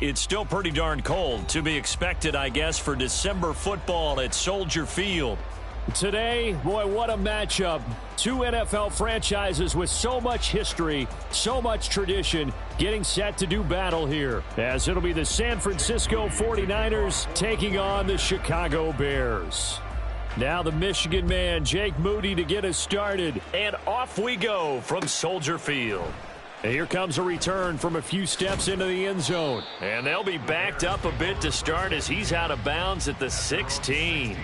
It's still pretty darn cold, to be expected, I guess, for December football at Soldier Field. Today, boy, what a matchup. Two NFL franchises with so much history, so much tradition, getting set to do battle here, as it'll be the San Francisco 49ers taking on the Chicago Bears. Now the Michigan man, Jake Moody, to get us started. And off we go from Soldier Field. And here comes a return from a few steps into the end zone. And they'll be backed up a bit to start as he's out of bounds at the 16.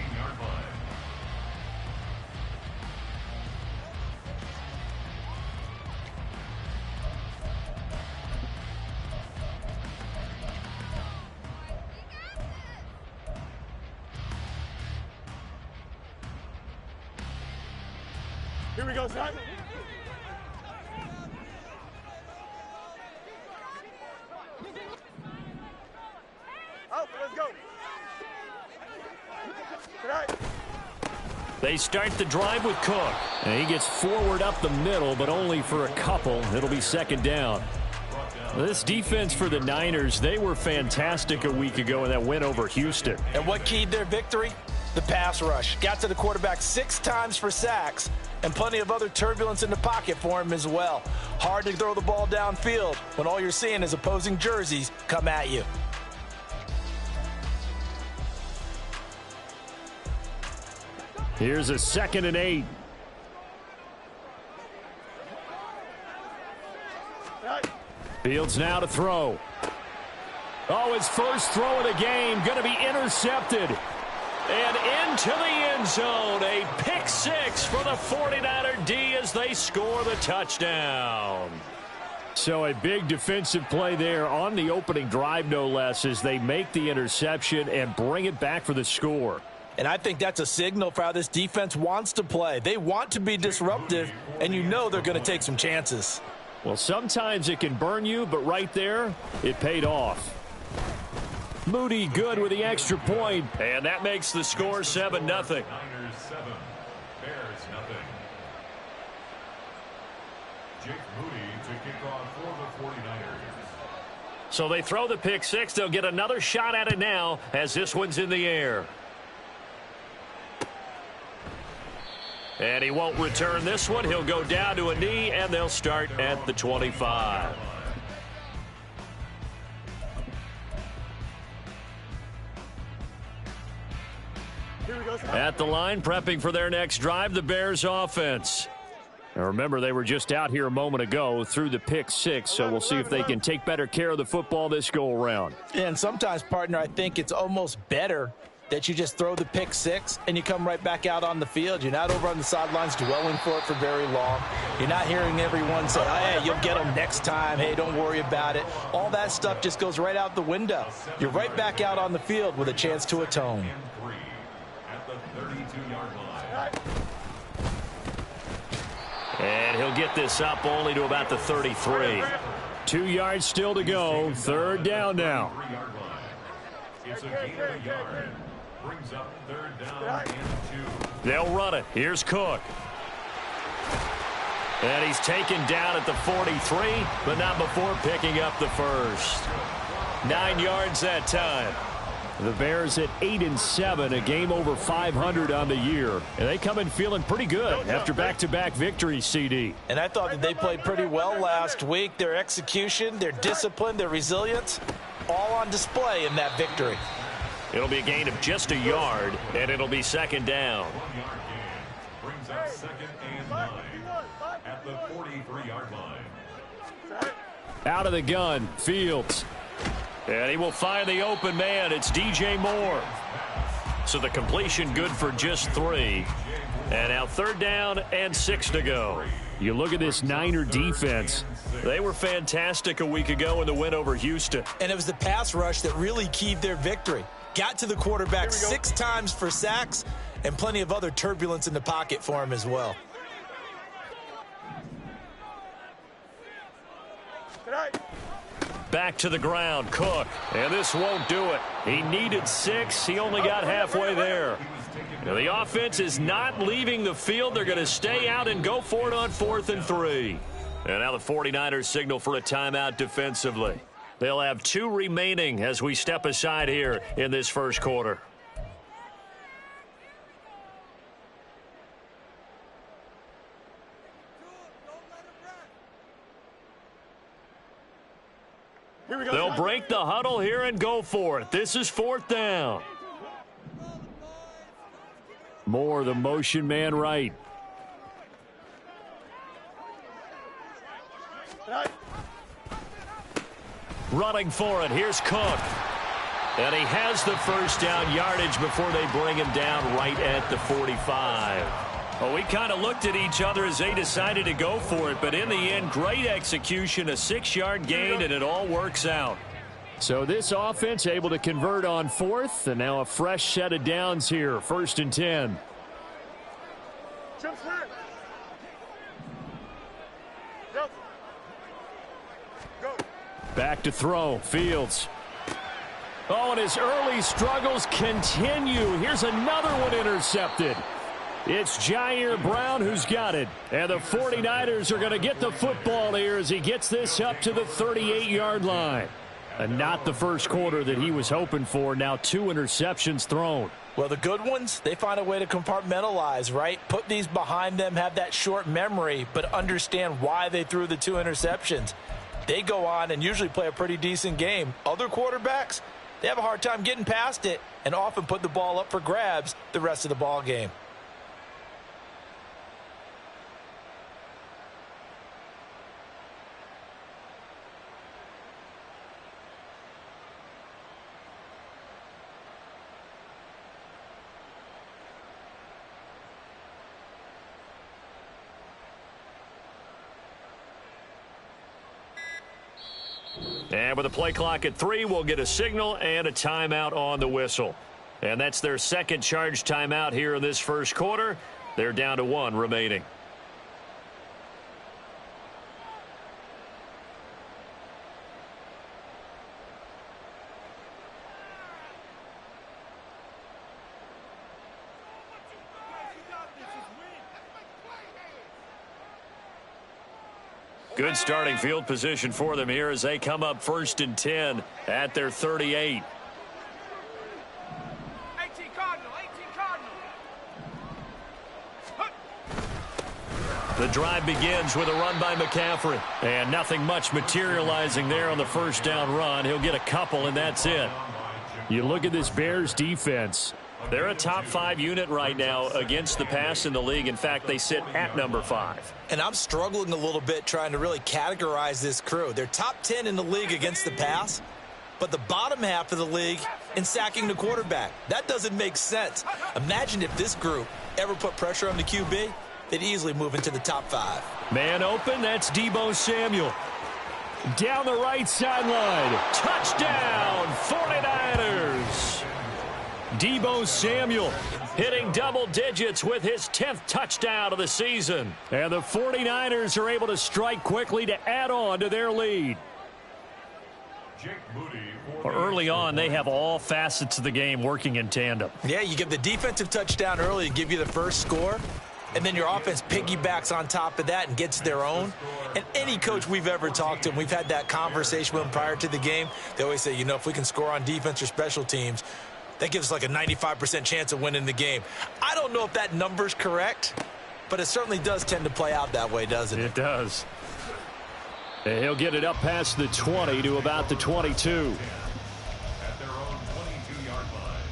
Here we go, son. Oh, let's go. They start the drive with Cook. And he gets forward up the middle, but only for a couple. It'll be second down. This defense for the Niners, they were fantastic a week ago in that win over Houston. And what keyed their victory? The pass rush. Got to the quarterback 6 times for sacks, and plenty of other turbulence in the pocket for him as well. Hard to throw the ball downfield when all you're seeing is opposing jerseys come at you. Here's a 2nd and 8. Fields now to throw. Oh, his first throw of the game going to be intercepted. And into the end zone, a pick 6 for the 49er D as they score the touchdown. So a big defensive play there on the opening drive, no less, as they make the interception and bring it back for the score. And I think that's a signal for how this defense wants to play. They want to be disruptive, and you know they're going to take some chances. Well, sometimes it can burn you, but right there, it paid off. Moody good with the extra point. And that makes the score 7-0. Niners 7, Bears 0. Jake Moody to kick off for the 49ers. So they throw the pick 6. They'll get another shot at it now as this one's in the air. And he won't return this one. He'll go down to a knee, and they'll start at the 25. At the line, prepping for their next drive, the Bears offense. Now remember, they were just out here a moment ago through the pick 6, so we'll see if they can take better care of the football this go-around. And sometimes, partner, I think it's almost better that you just throw the pick 6 and you come right back out on the field. You're not over on the sidelines dwelling for it for very long. You're not hearing everyone say, oh, hey, you'll get them next time. Hey, don't worry about it. All that stuff just goes right out the window. You're right back out on the field with a chance to atone. And he'll get this up only to about the 33. 2 yards still to go. Third down now. It's a gain of a yard. Brings up third down and 2. They'll run it. Here's Cook. And he's taken down at the 43, but not before picking up the first. 9 yards that time. The Bears at 8-7, a game over 500 on the year. And they come in feeling pretty good after back-to-back victories, CD. And I thought that they played pretty well last week. Their execution, their discipline, their resilience, all on display in that victory. It'll be a gain of just a yard, and it'll be second down. 1 yard gain. Brings up 2nd and 9 at the 43-yard line. Out of the gun, Fields. And he will find the open man. It's DJ Moore. So the completion good for just 3. And now third down and 6 to go. You look at this Niner defense. They were fantastic a week ago in the win over Houston. And it was the pass rush that really keyed their victory. Got to the quarterback 6 times for sacks and plenty of other turbulence in the pocket for him as well. Back to the ground, Cook. And this won't do it. He needed 6. He only got halfway there. Now the offense is not leaving the field. They're going to stay out and go for it on 4th and 3. And now the 49ers signal for a timeout defensively. They'll have 2 remaining as we step aside here in this first quarter. They'll break the huddle here and go for it. This is 4th down. More the motion man right. Running for it. Here's Cook. And he has the first down yardage before they bring him down right at the 45. Well, we kind of looked at each other as they decided to go for it. But in the end, great execution, a 6-yard gain, and it all works out. So this offense able to convert on 4th, and now a fresh set of downs here. 1st and 10. Back to throw. Fields. Oh, and his early struggles continue. Here's another one intercepted. It's Jair Brown who's got it. And the 49ers are going to get the football here as he gets this up to the 38-yard line. And not the first quarter that he was hoping for. Now 2 interceptions thrown. Well, the good ones, they find a way to compartmentalize, right? Put these behind them, have that short memory, but understand why they threw the 2 interceptions. They go on and usually play a pretty decent game. Other quarterbacks, they have a hard time getting past it and often put the ball up for grabs the rest of the ball game. And with a play clock at 3, we'll get a signal and a timeout on the whistle. And that's their second charge timeout here in this first quarter. They're down to 1 remaining. Good starting field position for them here as they come up 1st and 10 at their 38. 18 Cardinal. The drive begins with a run by McCaffrey. And nothing much materializing there on the first down run. He'll get a couple, and that's it. You look at this Bears defense. They're a top 5 unit right now against the pass in the league. In fact, they sit at number 5. And I'm struggling a little bit trying to really categorize this crew. They're top 10 in the league against the pass, but the bottom half of the league in sacking the quarterback. That doesn't make sense. Imagine if this group ever put pressure on the QB, they'd easily move into the top 5. Man open, that's Deebo Samuel. Down the right sideline. Touchdown, 49ers. Deebo Samuel hitting double digits with his 10th touchdown of the season. And the 49ers are able to strike quickly to add on to their lead. Early on, they have all facets of the game working in tandem. Yeah, you give the defensive touchdown early to give you the first score, and then your offense piggybacks on top of that and gets their own. And any coach we've ever talked to, and we've had that conversation with them prior to the game, they always say, you know, if we can score on defense or special teams, that gives us like a 95% chance of winning the game. I don't know if that number's correct, but it certainly does tend to play out that way, doesn't it? It does. And he'll get it up past the 20 to about the 22. At their own 22-yard line.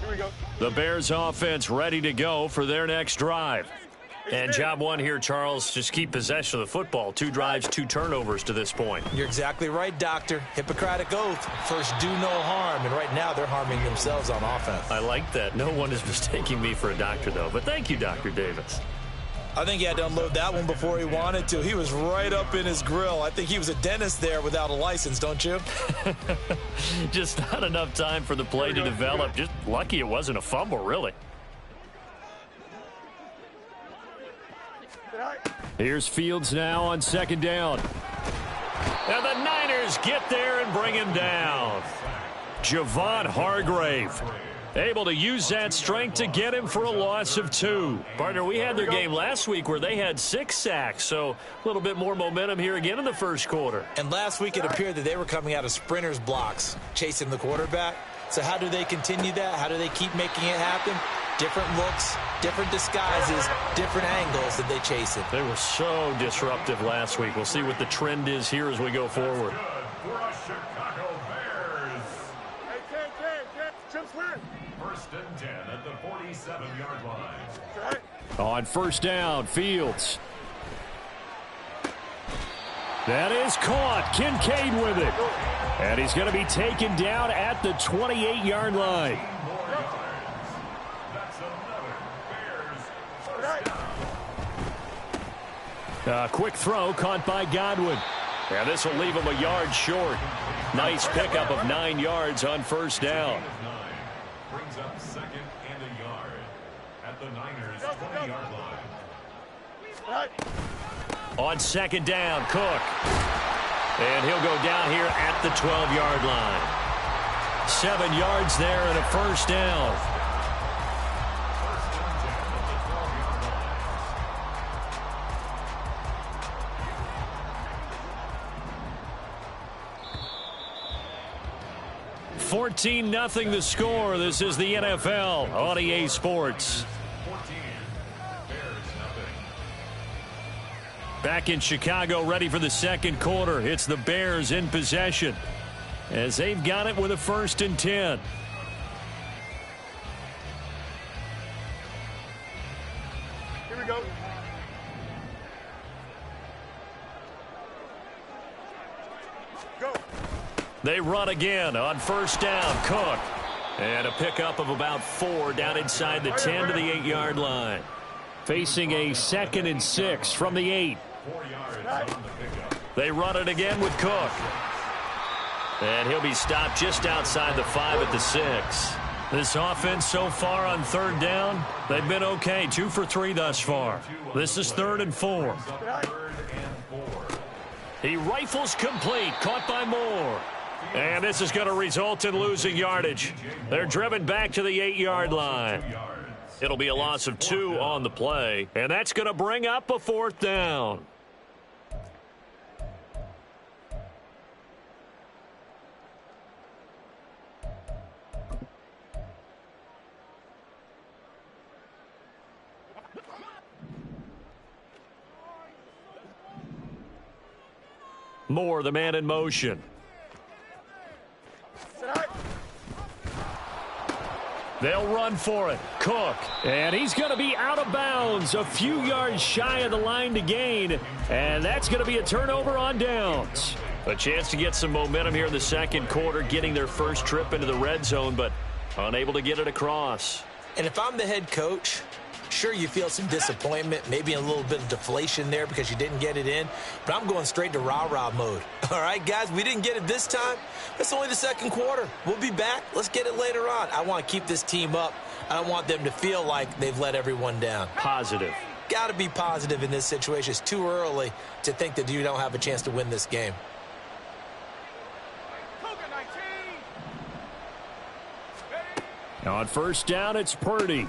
Here we go. The Bears offense ready to go for their next drive. And job 1 here, Charles, just keep possession of the football. 2 drives, 2 turnovers to this point. You're exactly right, Doctor. Hippocratic oath. First, do no harm. And right now, they're harming themselves on offense. I like that. No one is mistaking me for a doctor, though. But thank you, Dr. Davis. I think he had to unload that one before he wanted to. He was right up in his grill. I think he was a dentist there without a license, don't you? Just not enough time for the play to develop. Just lucky it wasn't a fumble, really. Here's Fields now on 2nd down. And the Niners get there and bring him down. Javon Hargrave Able to use that strength to get him for a loss of 2. Partner, we had their game last week where they had 6 sacks, so a little bit more momentum here again in the first quarter. And last week it appeared that they were coming out of sprinters blocks, chasing the quarterback. So how do they continue that? How do they keep making it happen? Different looks, different disguises, different angles that they chase it. They were so disruptive last week. We'll see what the trend is here as we go forward. Good for a Chicago Bears. First and 10 at the 47-yard line. On first down, Fields. That is caught. Kincaid with it. And he's going to be taken down at the 28-yard line. That's another Bears first down. Quick throw caught by Godwin. And this will leave him a yard short. Nice pickup of 9 yards on first down. Brings up second and a yard at the Niners' 20-yard line. On second down, Cook. And he'll go down here at the 12-yard line. 7 yards there and a first down. First and 10 at the 12-yard line. 14-0 the score. This is the NFL on EA Sports. 14. Bears nothing. Back in Chicago, ready for the second quarter. It's the Bears in possession as they've got it with a 1st and 10. Here we go. Go. They run again on first down. Cook. And a pickup of about 4 down inside the 10 to the 8-yard line. Facing a 2nd and 6 from the 8. 4 yards on the pickup. They run it again with Cook. And he'll be stopped just outside the 5 at the 6. This offense so far on third down, they've been okay. 2 for 3 thus far. This is 3rd and 4. Brings up 3rd and 4. He rifles complete, caught by Moore. And this is going to result in losing yardage. They're driven back to the 8-yard line. It'll be a loss of 2 on the play, and that's going to bring up a 4th down. Moore, the man in motion. They'll run for it. Cook. And he's going to be out of bounds, a few yards shy of the line to gain. And that's going to be a turnover on downs. A chance to get some momentum here in the second quarter, getting their first trip into the red zone, but unable to get it across. And if I'm the head coach, sure, you feel some disappointment, maybe a little bit of deflation there because you didn't get it in, but I'm going straight to rah-rah mode. All right, guys, we didn't get it this time. It's only the second quarter. We'll be back. Let's get it later on. I want to keep this team up. I don't want them to feel like they've let everyone down. Positive. Got to be positive in this situation. It's too early to think that you don't have a chance to win this game. On first down, it's Purdy.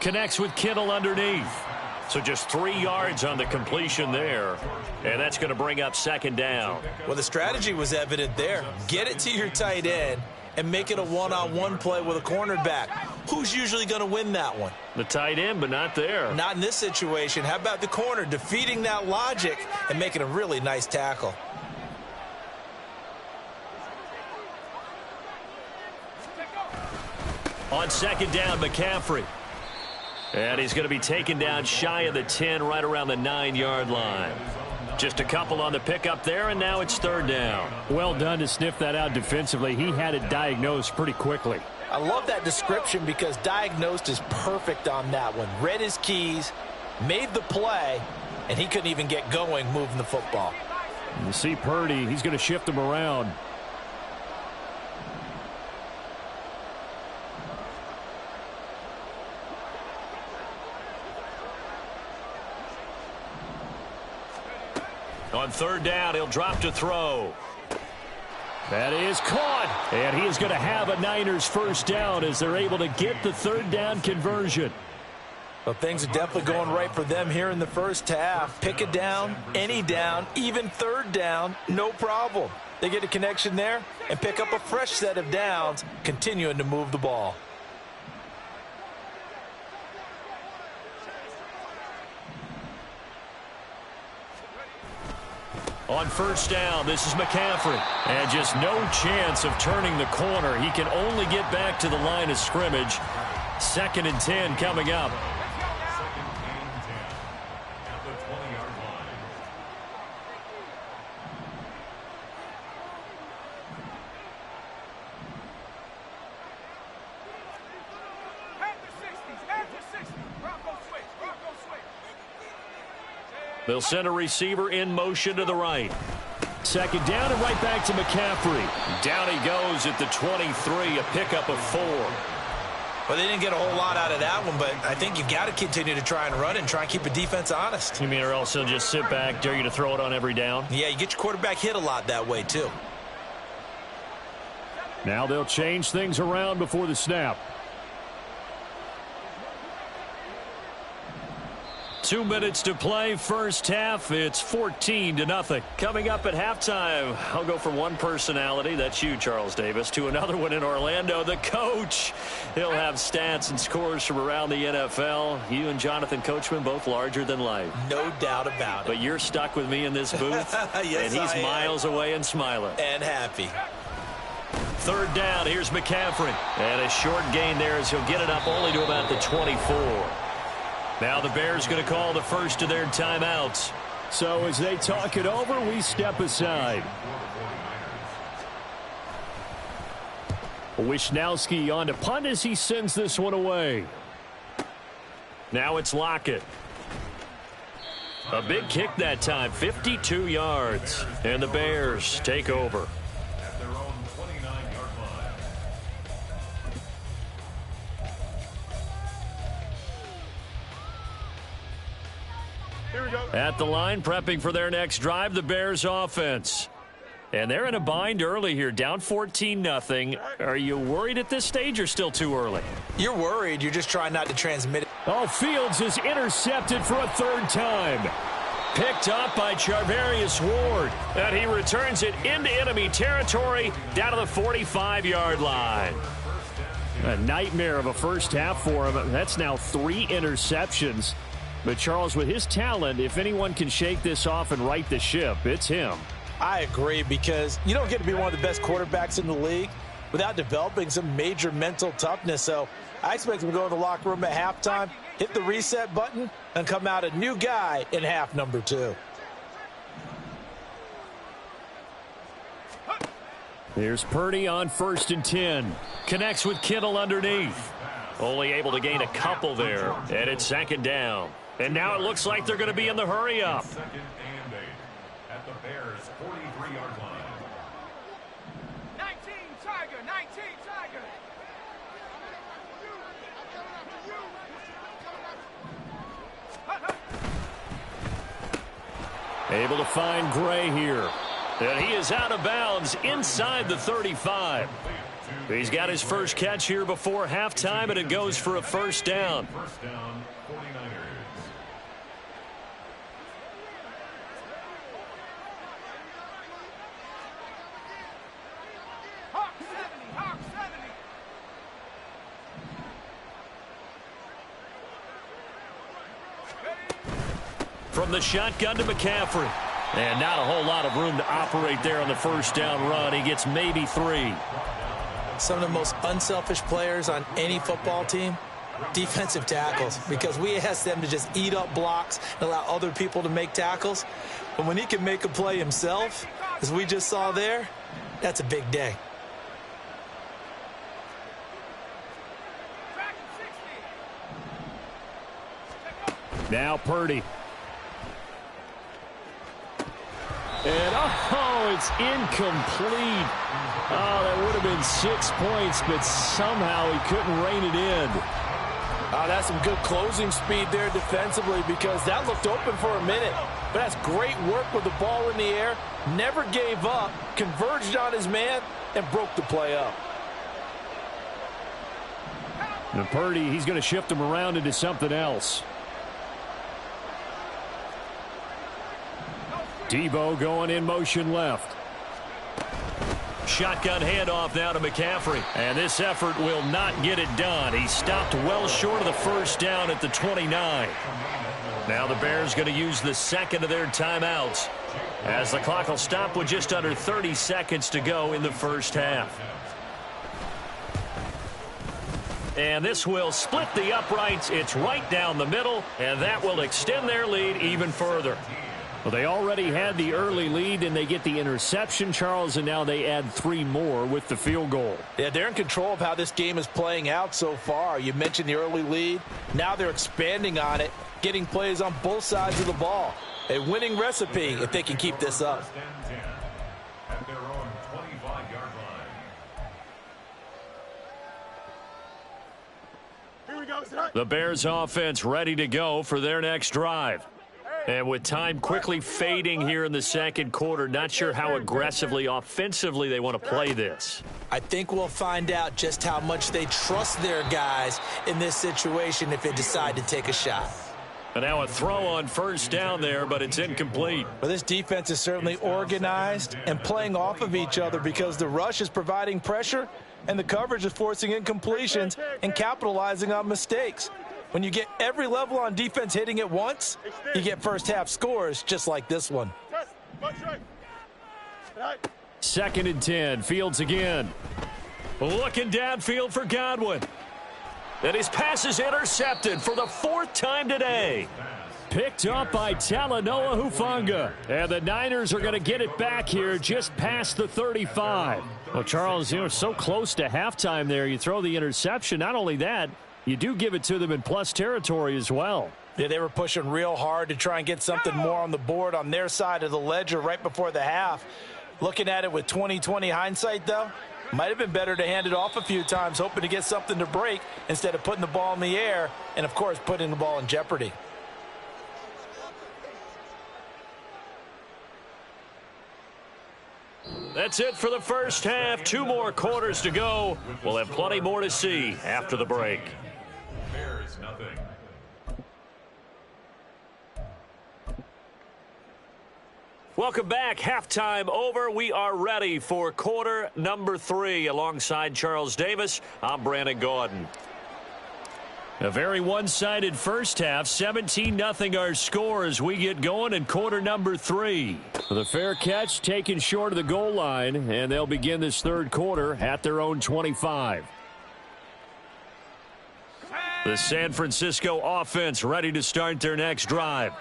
Connects with Kittle underneath. So just 3 yards on the completion there. And that's going to bring up second down. Well, the strategy was evident there. Get it to your tight end and make it a one-on-one play with a cornerback. Who's usually going to win that one? The tight end, but not there. Not in this situation. How about the corner defeating that logic and making a really nice tackle? On second down, McCaffrey. And he's going to be taken down shy of the 10, right around the 9-yard line. Just a couple on the pickup there, and now it's third down. Well done to sniff that out defensively. He had it diagnosed pretty quickly. I love that description because diagnosed is perfect on that one. Read his keys, made the play, and he couldn't even get going moving the football. You see Purdy, he's going to shift him around. On third down, he'll drop to throw. That is caught. And he is going to have a Niners first down as they're able to get the third down conversion. Well, things are definitely going right for them here in the first half. Pick a down, any down, even third down, no problem. They get a connection there and pick up a fresh set of downs, continuing to move the ball. On first down, this is McCaffrey. And just no chance of turning the corner. He can only get back to the line of scrimmage. 2nd and 10 coming up. They'll send a receiver in motion to the right. 2nd down and right back to McCaffrey. Down he goes at the 23, a pickup of 4. Well, they didn't get a whole lot out of that one, but I think you've got to continue to try and run and try and keep the defense honest. You mean or else he'll just sit back, dare you to throw it on every down? Yeah, you get your quarterback hit a lot that way, too. Now they'll change things around before the snap. 2 minutes to play, first half. It's 14-0. Coming up at halftime, I'll go from one personality, that's you, Charles Davis, to another one in Orlando, the coach. He'll have stats and scores from around the NFL. You and Jonathan Coachman, both larger than life. No doubt about it. But you're stuck with me in this booth, yes, and he's miles away and smiling. And happy. 3rd down, here's McCaffrey. And a short gain there as he'll get it up only to about the 24. Now the Bears going to call the first of their timeouts. So as they talk it over, we step aside. Wisnowski on to punt as he sends this one away. Now it's Lockett. A big kick that time, 52 yards. And the Bears take over. At the line, prepping for their next drive, the Bears offense. And they're in a bind early here, down 14-0. Are you worried at this stage or still too early? You're worried. You're just trying not to transmit it. Oh, Fields is intercepted for a 3rd time. Picked up by Charvarius Ward. And he returns it into enemy territory down to the 45-yard line. A nightmare of a first half for him. That's now 3 interceptions. But, Charles, with his talent, if anyone can shake this off and right the ship, it's him. I agree, because you don't get to be one of the best quarterbacks in the league without developing some major mental toughness. So I expect him to go in the locker room at halftime, hit the reset button, and come out a new guy in half number 2. Here's Purdy on 1st and 10. Connects with Kittle underneath. Only able to gain a couple there. And it's 2nd down. And now it looks like they're going to be in the hurry-up. 2nd and 8 at the Bears' 43-yard line. 19, Tiger, 19, Tiger. Able to find Gray here. And he is out of bounds inside the 35. He's got his first catch here before halftime, and it goes for a first down. First down, 49ers. Hawk 70, Hawk 70. From the shotgun to McCaffrey. And not a whole lot of room to operate there on the first down run. He gets maybe 3. Some of the most unselfish players on any football team, defensive tackles, because we ask them to just eat up blocks and allow other people to make tackles. But when he can make a play himself, as we just saw there, that's a big day. Now Purdy. And, oh, it's incomplete. Oh, that would have been 6 points, but somehow he couldn't rein it in. That's some good closing speed there defensively, because that looked open for a minute. But that's great work with the ball in the air. Never gave up, converged on his man, and broke the play up. And Purdy, he's going to shift him around into something else. Debo going in motion left. Shotgun handoff now to McCaffrey. And this effort will not get it done. He stopped well short of the first down at the 29. Now the Bears going to use the second of their timeouts, as the clock will stop with just under 30 seconds to go in the first half. And this will split the uprights. It's right down the middle, and that will extend their lead even further. Well, they already had the early lead, and they get the interception, Charles, and now they add 3 more with the field goal. Yeah, they're in control of how this game is playing out so far. You mentioned the early lead. Now they're expanding on it, getting plays on both sides of the ball. A winning recipe if they can keep this up. At their own 25-yard line. The Bears offense ready to go for their next drive. And with time quickly fading here in the second quarter, not sure how aggressively, offensively they want to play this. I think we'll find out just how much they trust their guys in this situation if they decide to take a shot. And now a throw on first down there, but it's incomplete. Well, this defense is certainly organized and playing off of each other because the rush is providing pressure and the coverage is forcing incompletions and capitalizing on mistakes. When you get every level on defense hitting at once, you get first half scores just like this one. 2nd and 10. Fields again. Looking downfield for Godwin. And his pass is intercepted for the 4th time today. Picked up by Talanoa Hufanga. And the Niners are going to get it back here just past the 35. Well, Charles, so close to halftime there. You throw the interception. Not only that, you do give it to them in plus territory as well. Yeah, they were pushing real hard to try and get something more on the board on their side of the ledger right before the half. Looking at it with 20/20 hindsight, though, might have been better to hand it off a few times, hoping to get something to break instead of putting the ball in the air and, of course, putting the ball in jeopardy. That's it for the first half. 2 more quarters to go. We'll have plenty more to see after the break. Bears nothing. Welcome back. Halftime over. We are ready for quarter number 3. Alongside Charles Davis, I'm Brandon Gaudin. A very one-sided first half. 17-0 our score as we get going in quarter number 3. The fair catch taken short of the goal line, and they'll begin this third quarter at their own 25. The San Francisco offense ready to start their next drive.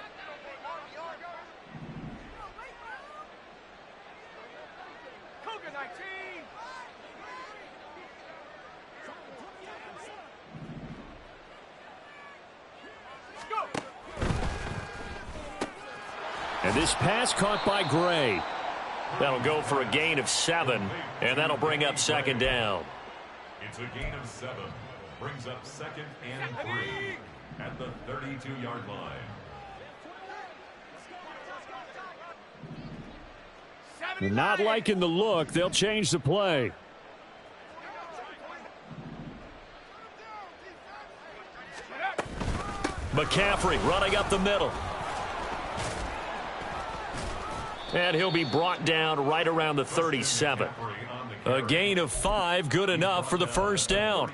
And this pass caught by Gray. That'll go for a gain of 7, and that'll bring up 2nd down. It's a gain of 7. Brings up 2nd and 3 at the 32-yard line. Not liking the look. They'll change the play. McCaffrey running up the middle. And he'll be brought down right around the 37. A gain of 5, good enough for the first down.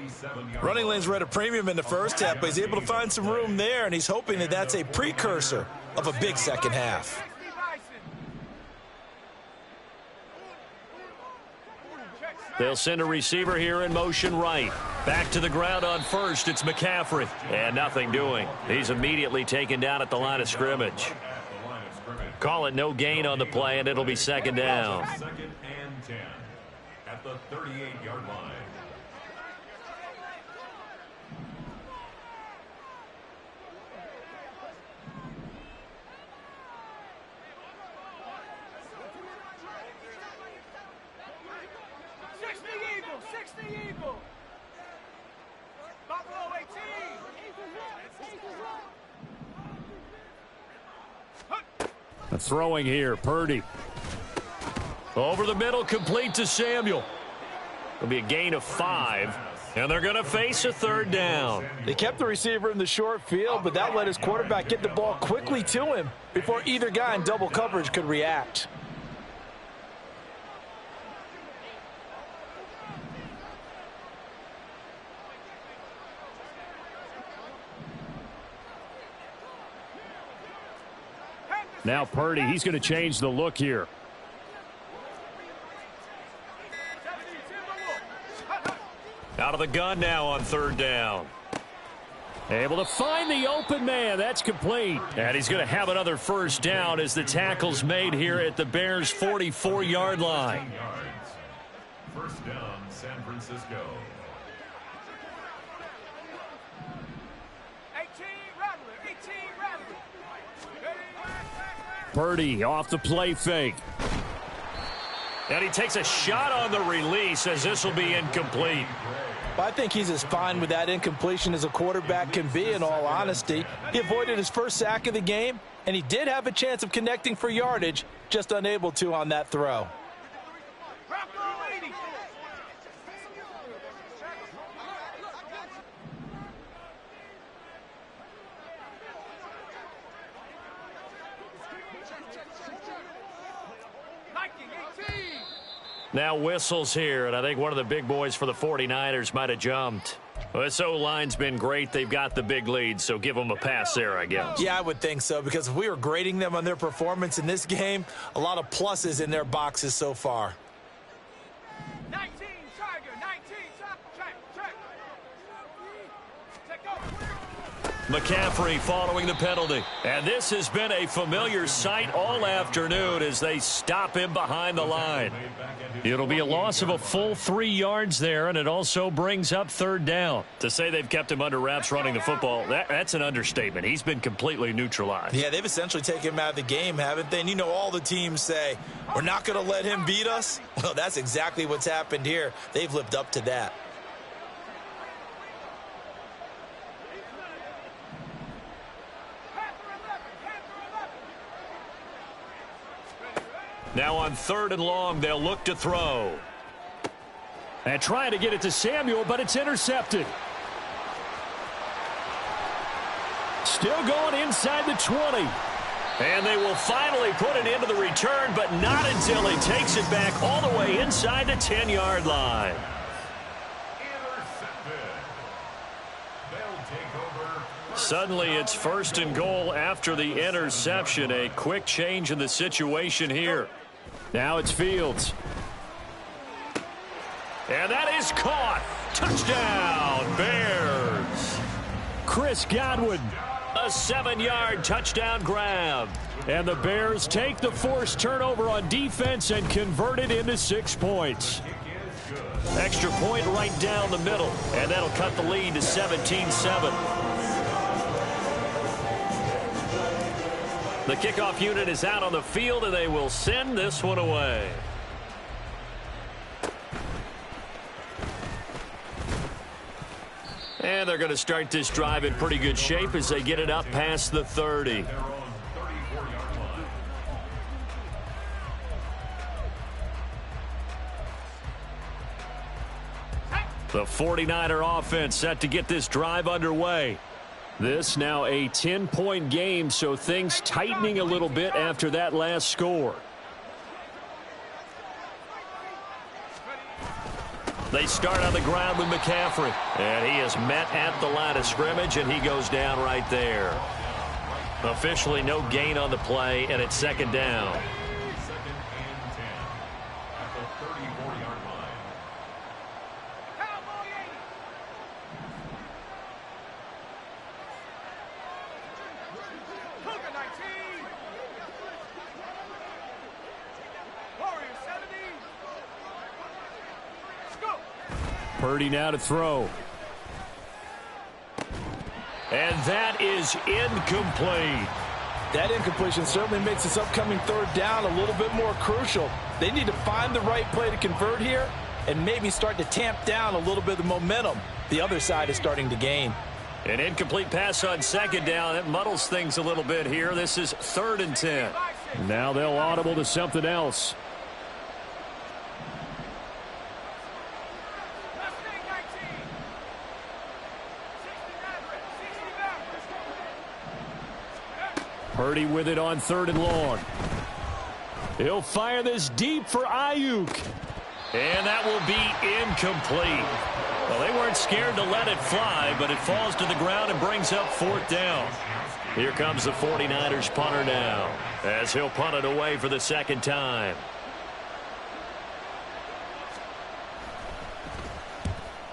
Running lanes were at a premium in the first half, but he's able to find some room there, and he's hoping that that's a precursor of a big second half. They'll send a receiver here in motion right. Back to the ground on first. It's McCaffrey. And nothing doing. He's immediately taken down at the line of scrimmage. Call it no gain on the play, and it'll be 2nd down. 2nd and 10 at the 38-yard line. Throwing here, Purdy. Over the middle, complete to Samuel. It'll be a gain of 5, and they're going to face a third down. They kept the receiver in the short field, but that let his quarterback get the ball quickly to him before either guy in double coverage could react. Now Purdy, he's going to change the look here. Out of the gun now on third down. Able to find the open man. That's complete. And he's going to have another first down as the tackle's made here at the Bears' 44-yard line. First down, San Francisco. 18 Rattler, 18 Rattler. Purdy off the play fake. And he takes a shot on the release as this will be incomplete. I think he's as fine with that incompletion as a quarterback can be, in all honesty. He avoided his first sack of the game, and he did have a chance of connecting for yardage, just unable to on that throw. Now whistles here, and I think one of the big boys for the 49ers might have jumped. Well, this O-line's been great. They've got the big lead, so give them a pass there, I guess. Yeah, I would think so, because if we were grading them on their performance in this game, a lot of pluses in their boxes so far. 19 Tiger, 19 check. Take over. McCaffrey following the penalty. And this has been a familiar sight all afternoon as they stop him behind the line. It'll be a loss of a full 3 yards there, and it also brings up third down. To say they've kept him under wraps running the football, that's an understatement. He's been completely neutralized. Yeah, they've essentially taken him out of the game, haven't they? And you know all the teams say, we're not going to let him beat us. Well, that's exactly what's happened here. They've lived up to that. Now on third and long, they'll look to throw. And trying to get it to Samuel, but it's intercepted. Still going inside the 20. And they will finally put it into the return, but not until he takes it back all the way inside the 10-yard line. Suddenly, it's first and goal after the interception. A quick change in the situation here. Now it's Fields. And that is caught. Touchdown, Bears. Chris Godwin. A 7-yard touchdown grab. And the Bears take the forced turnover on defense and convert it into 6 points. Extra point right down the middle. And that'll cut the lead to 17-7. The kickoff unit is out on the field, and they will send this one away. And they're going to start this drive in pretty good shape as they get it up past the 30. The 49er offense set to get this drive underway. This now a 10-point game, so things tightening a little bit after that last score. They start on the ground with McCaffrey. And he is met at the line of scrimmage, and he goes down right there. Officially no gain on the play, and it's second down. Purdy now to throw. And that is incomplete. That incompletion certainly makes this upcoming third down a little bit more crucial. They need to find the right play to convert here and maybe start to tamp down a little bit of the momentum the other side is starting to gain. An incomplete pass on second down. It muddles things a little bit here. This is 3rd and 10. Now they'll audible to something else. Purdy with it on 3rd and long. He'll fire this deep for Ayuk. And that will be incomplete. Well, they weren't scared to let it fly, but it falls to the ground and brings up 4th down. Here comes the 49ers punter now, as he'll punt it away for the 2nd time.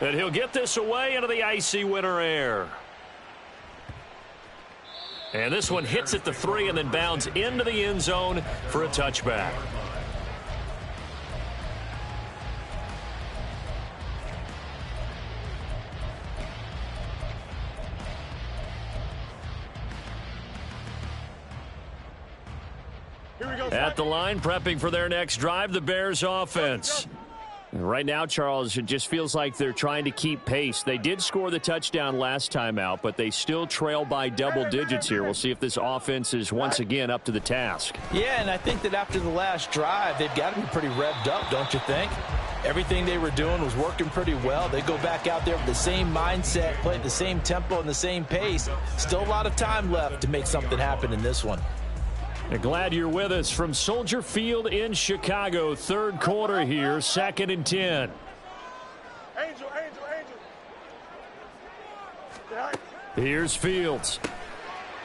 And he'll get this away into the icy winter air. And this one hits at the 3 and then bounds into the end zone for a touchback. At the line, prepping for their next drive, the Bears offense. Right now, Charles, it just feels like they're trying to keep pace. They did score the touchdown last time out, but they still trail by double digits here. We'll see if this offense is once again up to the task. Yeah, and I think that after the last drive, they've got to be pretty revved up, don't you think? Everything they were doing was working pretty well. They go back out there with the same mindset, play at the same tempo and the same pace. Still a lot of time left to make something happen in this one. Glad you're with us from Soldier Field in Chicago. 3rd quarter here, 2nd and 10. Angel. Here's Fields.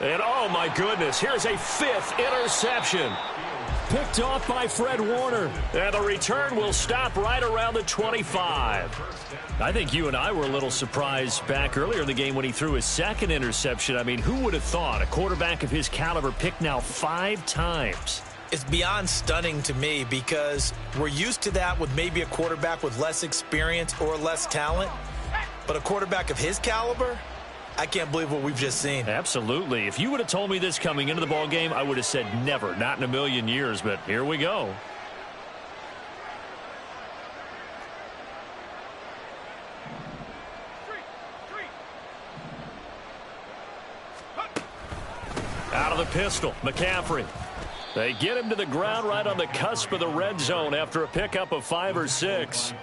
And oh my goodness, here's a 5th interception. Picked off by Fred Warner. And the return will stop right around the 25. I think you and I were a little surprised back earlier in the game when he threw his 2nd interception. I mean, who would have thought a quarterback of his caliber picked now 5 times? It's beyond stunning to me because we're used to that with maybe a quarterback with less experience or less talent. But a quarterback of his caliber, I can't believe what we've just seen. Absolutely. If you would have told me this coming into the ball game, I would have said never, not in a million years. But here we go. Out of the pistol, McCaffrey. They get him to the ground right on the cusp of the red zone after a pickup of 5 or 6.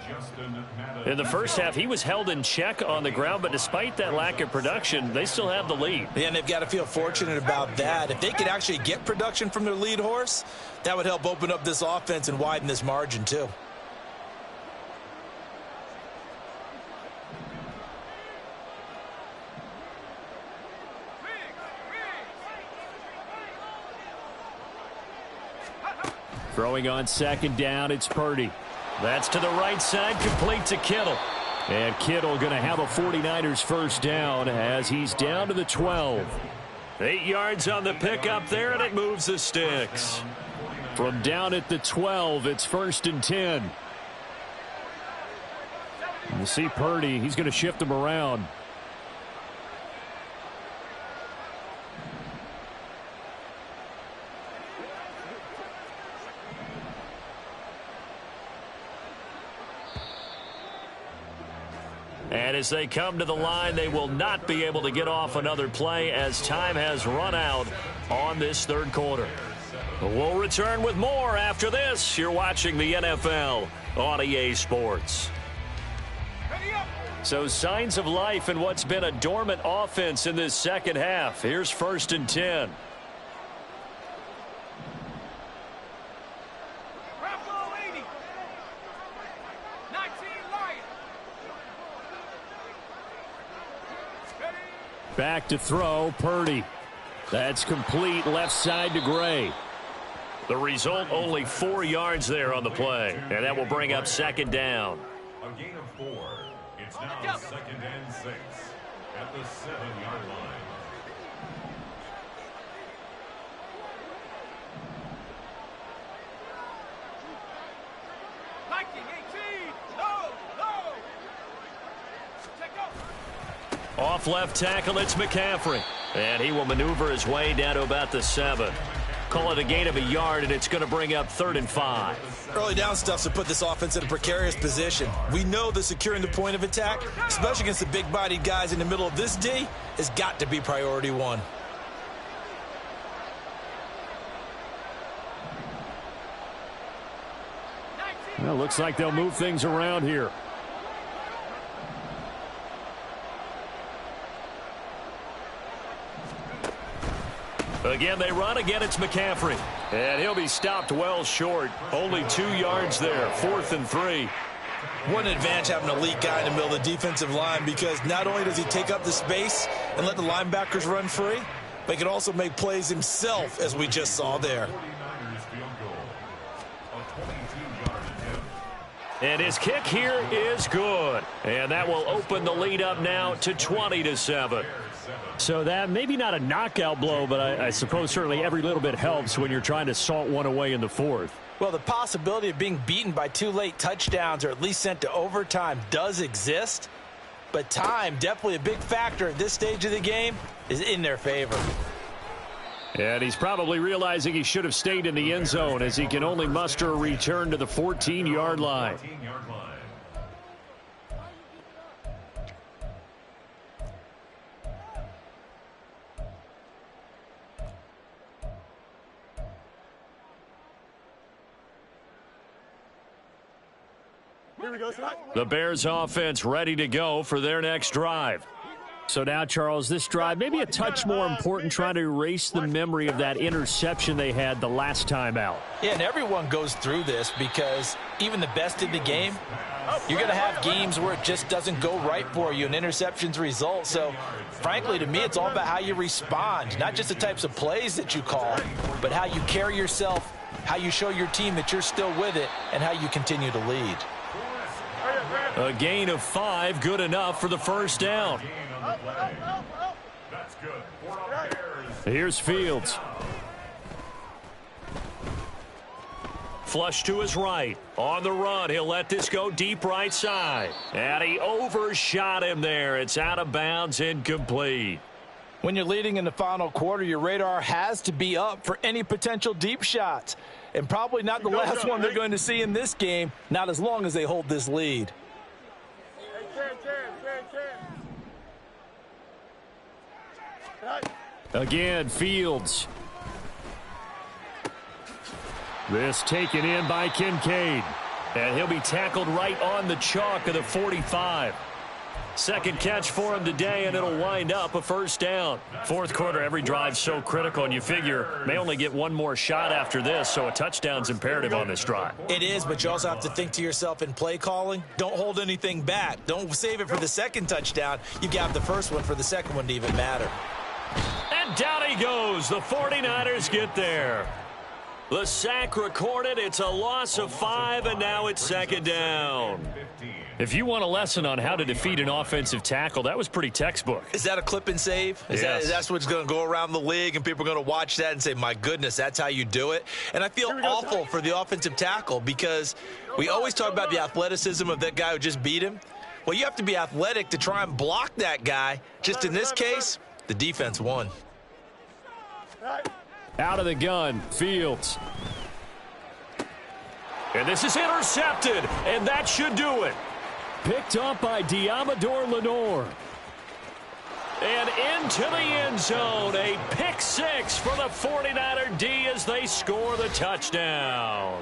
In the first half, he was held in check on the ground, but despite that lack of production, they still have the lead. Yeah, and they've got to feel fortunate about that. If they could actually get production from their lead horse, that would help open up this offense and widen this margin too. Throwing on 2nd down, it's Purdy. That's to the right side, complete to Kittle. And Kittle going to have a 49ers 1st down as he's down to the 12. 8 yards on the pickup there, and it moves the sticks. From down at the 12, it's 1st and 10. You see Purdy, he's going to shift him around. And as they come to the line, they will not be able to get off another play as time has run out on this 3rd quarter. We'll return with more after this. You're watching the NFL on EA Sports. So signs of life in what's been a dormant offense in this 2nd half. Here's 1st and 10. Back to throw, Purdy. That's complete, left side to Gray. The result, only 4 yards there on the play. And that will bring up 2nd down. A gain of 4. It's now 2nd and 6 at the 7-yard line. Off left tackle, it's McCaffrey. And he will maneuver his way down to about the 7. Call it a gain of a yard, and it's going to bring up 3rd and 5. Early down stuff's to put this offense in a precarious position. We know that securing the point of attack, especially against the big-bodied guys in the middle of this D, has got to be priority 1. Well, looks like they'll move things around here. Again, they run. Again, it's McCaffrey. And he'll be stopped well short. Only 2 yards there. 4th and 3. What an advantage having an elite guy in the middle of the defensive line, because not only does he take up the space and let the linebackers run free, but he can also make plays himself, as we just saw there. And his kick here is good. And that will open the lead up now to 20-7. So that maybe not a knockout blow, but I suppose certainly every little bit helps when you're trying to salt one away in the 4th. Well, the possibility of being beaten by 2 late touchdowns or at least sent to overtime does exist. But time, definitely a big factor at this stage of the game, is in their favor. And he's probably realizing he should have stayed in the end zone, as he can only muster a return to the 14-yard line. The Bears offense ready to go for their next drive. So now, Charles, this drive maybe a touch more important, trying to erase the memory of that interception they had the last time out. Yeah, and everyone goes through this, because even the best in the game, you're going to have games where it just doesn't go right for you, and interceptions result. So, frankly, to me, it's all about how you respond, not just the types of plays that you call, but how you carry yourself, how you show your team that you're still with it, and how you continue to lead. A gain of 5, good enough for the first down. That's good. Here's Fields. Flush to his right. On the run, he'll let this go deep right side. And he overshot him there. It's out of bounds, incomplete. When you're leading in the final quarter, your radar has to be up for any potential deep shots. And probably not the last one they're going to see in this game, not as long as they hold this lead. Again, Fields. This taken in by Kincaid. And he'll be tackled right on the chalk of the 45. Second catch for him today, and it'll wind up a first down. 4th quarter, every drive's so critical, and you figure may only get one more shot after this, so a touchdown's imperative on this drive. It is, but you also have to think to yourself in play calling, don't hold anything back. Don't save it for the second touchdown. You got the first one for the second one to even matter. And down he goes. The 49ers get there. The sack recorded. It's a loss of 5, and now it's second down. If you want a lesson on how to defeat an offensive tackle, that was pretty textbook. Is that a clip and save? Yes. That's what's going to go around the league, and people are going to watch that and say, my goodness, that's how you do it? And I feel awful for the offensive tackle, because we always talk about the athleticism of that guy who just beat him. Well, you have to be athletic to try and block that guy. Just in this case, the defense won. Out of the gun, Fields. And this is intercepted, and that should do it. Picked up by Diamador Lenore. And into the end zone, a pick 6 for the 49er D as they score the touchdown.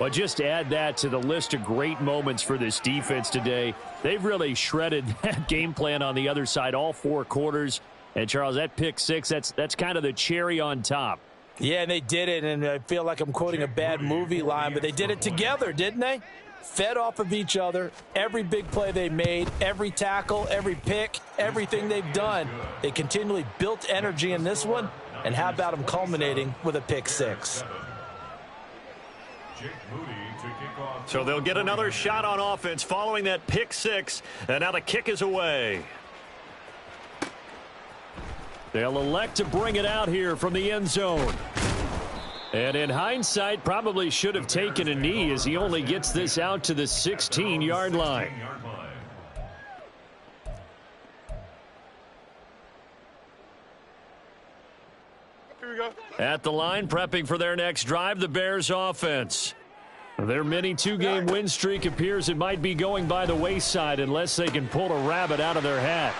But just add that to the list of great moments for this defense today. They've really shredded that game plan on the other side all 4 quarters. And, Charles, that pick 6, that's kind of the cherry on top. Yeah, and they did it, and I feel like I'm quoting a bad movie line, but they did it together, didn't they? Fed off of each other, every big play they made, every tackle, every pick, everything they've done. They continually built energy in this one, and how about them culminating with a pick 6? So they'll get another shot on offense following that pick 6, and now the kick is away. They'll elect to bring it out here from the end zone. And in hindsight, probably should have taken a knee, as he only gets this out to the 16-yard line. At the line, prepping for their next drive, the Bears offense. Their mini 2-game win streak appears it might be going by the wayside unless they can pull a rabbit out of their hat.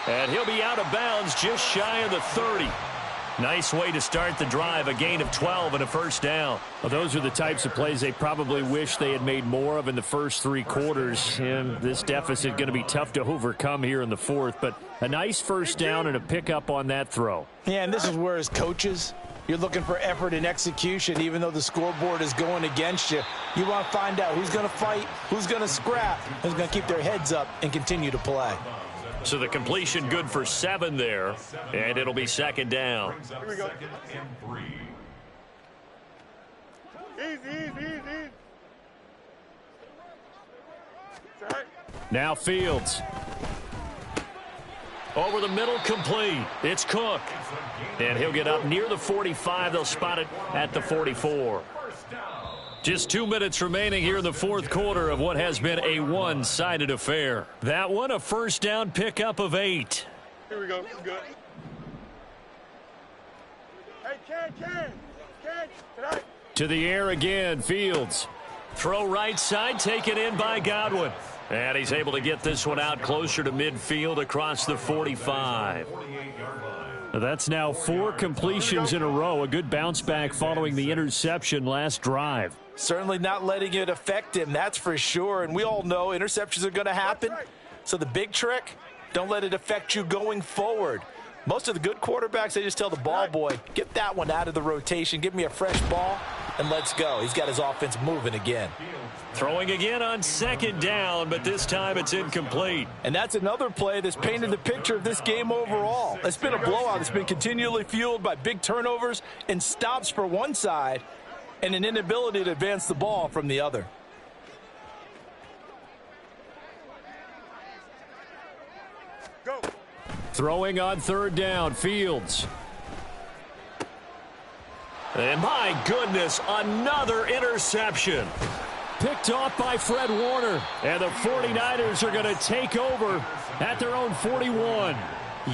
And he'll be out of bounds just shy of the 30. Nice way to start the drive, a gain of 12 and a first down. Well, those are the types of plays they probably wish they had made more of in the first 3 quarters. And this deficit going to be tough to overcome here in the fourth. But a nice first down and a pickup on that throw. Yeah, and this is where as coaches, you're looking for effort and execution. Even though the scoreboard is going against you, you want to find out who's going to fight, who's going to scrap, who's going to keep their heads up and continue to play. So the completion good for 7 there, and it'll be second down. Here we go. Easy. Now Fields. Over the middle, complete. It's Cook. And he'll get up near the 45. They'll spot it at the 44. Just 2 minutes remaining here in the fourth quarter of what has been a one-sided affair. That one, a first down pickup of 8. Here we go. Good. Hey, Ken. Tonight. To the air again, Fields. Throw right side, taken in by Godwin. And he's able to get this one out closer to midfield across the 45. That's now 4 completions in a row. A good bounce back following the interception last drive. Certainly not letting it affect him, that's for sure. And we all know interceptions are going to happen. So the big trick, don't let it affect you going forward. Most of the good quarterbacks, they just tell the ball boy, get that one out of the rotation, give me a fresh ball, and let's go. He's got his offense moving again. Throwing again on second down, but this time it's incomplete. And that's another play that's painted the picture of this game overall. It's been a blowout. It's been continually fueled by big turnovers and stops for one side and an inability to advance the ball from the other. Go. Throwing on third down, Fields. And my goodness, another interception. Picked off by Fred Warner. And the 49ers are going to take over at their own 41.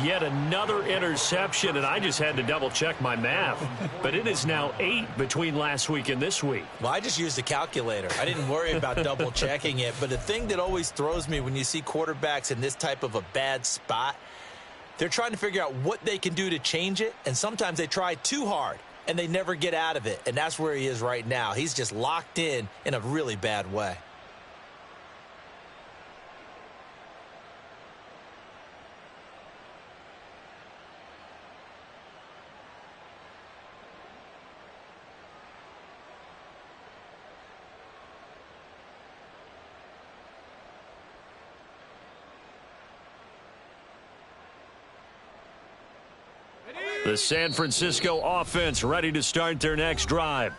Yet another interception, and I just had to double-check my math. But it is now 8 between last week and this week. Well, I just used the calculator. I didn't worry about double-checking it. But the thing that always throws me when you see quarterbacks in this type of a bad spot, they're trying to figure out what they can do to change it, and sometimes they try too hard, and they never get out of it. And that's where he is right now. He's just locked in a really bad way. The San Francisco offense ready to start their next drive.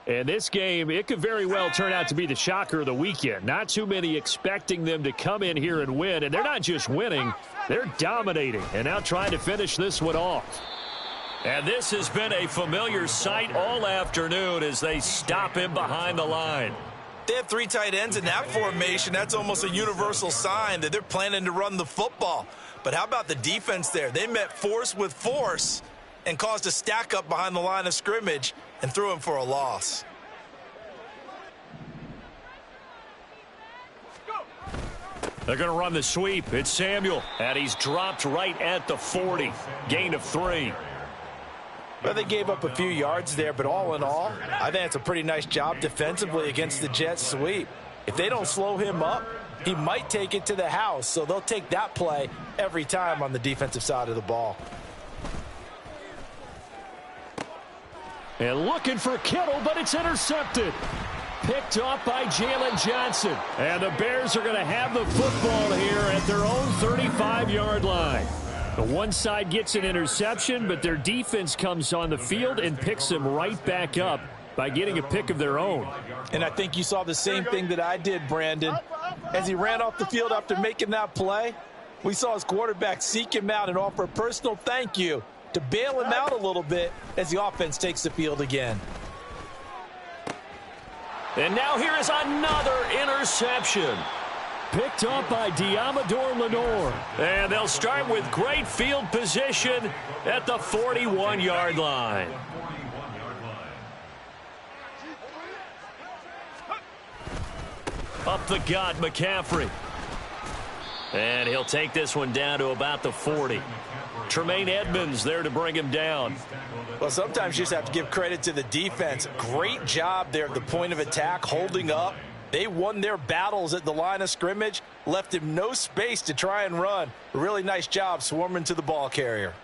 And this game, it could very well turn out to be the shocker of the weekend. Not too many expecting them to come in here and win. And they're not just winning, they're dominating. And now trying to finish this one off. And this has been a familiar sight all afternoon as they stop him behind the line. They have 3 tight ends in that formation. That's almost a universal sign that they're planning to run the football. But how about the defense there? They met force with force and caused a stack up behind the line of scrimmage and threw him for a loss. They're going to run the sweep. It's Samuel, and he's dropped right at the 40. Gain of 3. Well, they gave up a few yards there, but all in all, I think it's a pretty nice job defensively against the Jets sweep. If they don't slow him up, he might take it to the house, so they'll take that play every time on the defensive side of the ball. And looking for Kittle, but it's intercepted. Picked off by Jalen Johnson. And the Bears are going to have the football here at their own 35-yard line. The one side gets an interception, but their defense comes on the field and picks them right back up by getting a pick of their own. And I think you saw the same thing that I did, Brandon. As he ran off the field after making that play, we saw his quarterback seek him out and offer a personal thank you to bail him out a little bit as the offense takes the field again. And now here is another interception. Picked up by Diamador Lenore. And they'll start with great field position at the 41-yard line. Up the gut, McCaffrey. And he'll take this one down to about the 40. Tremaine Edmonds there to bring him down. Well, sometimes you just have to give credit to the defense. Great job there at the point of attack, holding up. They won their battles at the line of scrimmage, left him no space to try and run. A really nice job swarming to the ball carrier.